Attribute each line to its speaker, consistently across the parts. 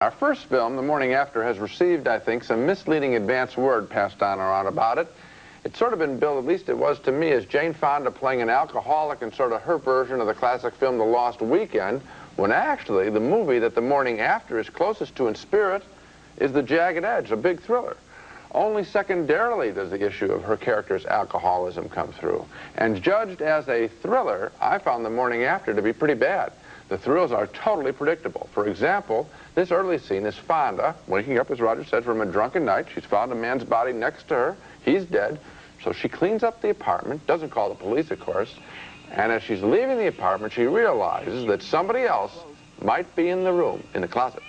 Speaker 1: Our first film, The Morning After, has received, I think, some misleading advance word passed on around about it. It's sort of been billed, at least it was to me, as Jane Fonda playing an alcoholic in sort of her version of the classic film The Lost Weekend, when actually the movie that The Morning After is closest to in spirit is The Jagged Edge, a big thriller. Only secondarily does the issue of her character's alcoholism come through. And judged as a thriller, I found The Morning After to be pretty bad. The thrills are totally predictable. For example, this early scene is Fonda waking up, as Roger said, from a drunken night. She's found a man's body next to her. He's dead. So she cleans up the apartment, doesn't call the police, of course, and as she's leaving the apartment, she realizes that somebody else might be in the room, in the closet.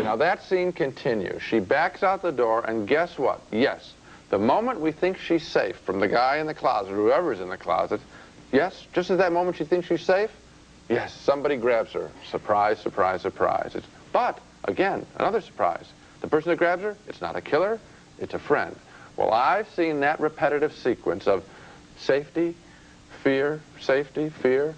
Speaker 1: Now that scene continues. She backs out the door, and guess what? Yes, the moment we think she's safe from the guy in the closet, whoever's in the closet, yes, just at that moment she thinks she's safe, yes, somebody grabs her. Surprise, surprise, surprise. But, again, another surprise. The person that grabs her, it's not a killer, it's a friend. Well, I've seen that repetitive sequence of safety, fear, safety, fear.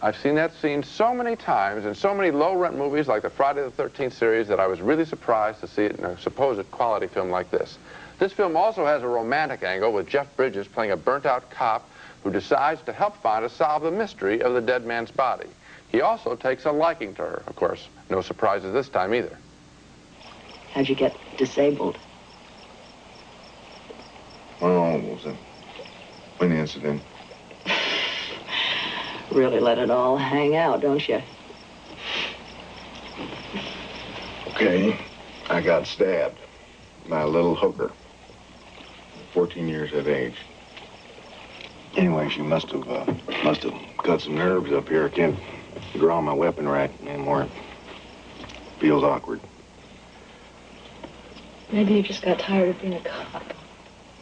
Speaker 1: I've seen that scene so many times in so many low-rent movies like the Friday the 13th series that I was really surprised to see it in a supposed quality film like this. This film also has a romantic angle with Jeff Bridges playing a burnt-out cop who decides to help Fonda solve the mystery of the dead man's body. He also takes a liking to her, of course. No surprises this time either.
Speaker 2: How'd you get disabled?
Speaker 3: Well, it was an incident.
Speaker 2: Really let it all hang out, don't you?
Speaker 3: Okay, I got stabbed by a little hooker, 14 years of age. Anyway, she must have cut some nerves up here. I can't draw my weapon right anymore. Feels awkward.
Speaker 2: Maybe you just got tired of being a cop.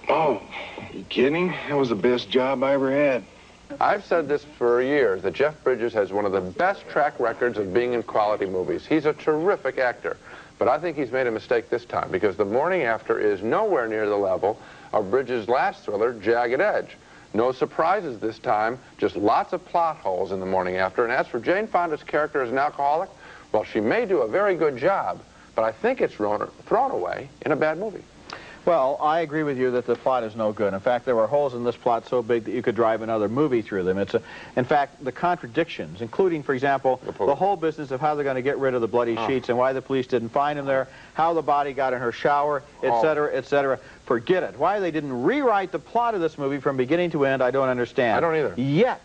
Speaker 3: Oh, you kidding? That was the best job I ever had.
Speaker 1: I've said this for years, that Jeff Bridges has one of the best track records of being in quality movies. He's a terrific actor, but I think he's made a mistake this time because The Morning After is nowhere near the level of Bridges' last thriller, Jagged Edge. No surprises this time, just lots of plot holes in The Morning After. And as for Jane Fonda's character as an alcoholic, well, she may do a very good job, but I think it's thrown away in a bad movie.
Speaker 4: Well, I agree with you that the plot is no good. In fact, there were holes in this plot so big that you could drive another movie through them. In fact, the contradictions, including, for example, the whole business of how they're going to get rid of the bloody sheets and why the police didn't find him there, how the body got in her shower, etc., etc. Forget it. Why they didn't rewrite the plot of this movie from beginning to end, I don't understand.
Speaker 1: I don't either.
Speaker 4: Yet,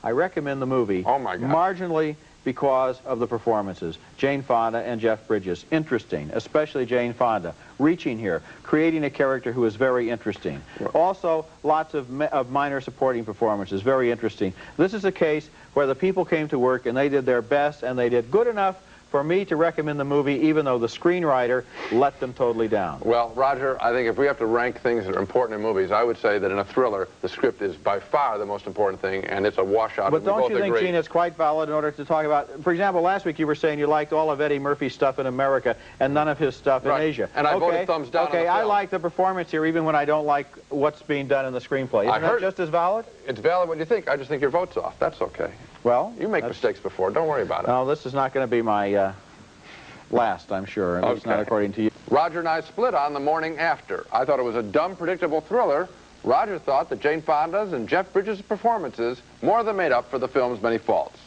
Speaker 4: I recommend the movie marginally because of the performances. Jane Fonda and Jeff Bridges. Interesting, especially Jane Fonda. Reaching here, creating a character who is very interesting. Also, lots of minor supporting performances, very interesting. This is a case where the people came to work and they did their best and they did good enough for me to recommend the movie, even though the screenwriter let them totally down.
Speaker 1: Well, Roger, I think if we have to rank things that are important in movies, I would say that in a thriller, the script is by far the most important thing, and it's a washout.
Speaker 4: But don't you think, Gene, it's quite valid in order to talk about, for example, last week you were saying you liked all of Eddie Murphy's stuff in America and none of his stuff in Asia.
Speaker 1: And I voted thumbs down on the film.
Speaker 4: I like the performance here, even when I don't like what's being done in the screenplay. Isn't that just as valid?
Speaker 1: It's valid what you think. I just think your vote's off. That's okay.
Speaker 4: Well,
Speaker 1: you make mistakes before. Don't worry about it.
Speaker 4: No, this is not going to be my last, I'm sure, and it's not according to you.
Speaker 1: Roger and I split on The Morning After. I thought it was a dumb, predictable thriller. Roger thought that Jane Fonda's and Jeff Bridges' performances more than made up for the film's many faults.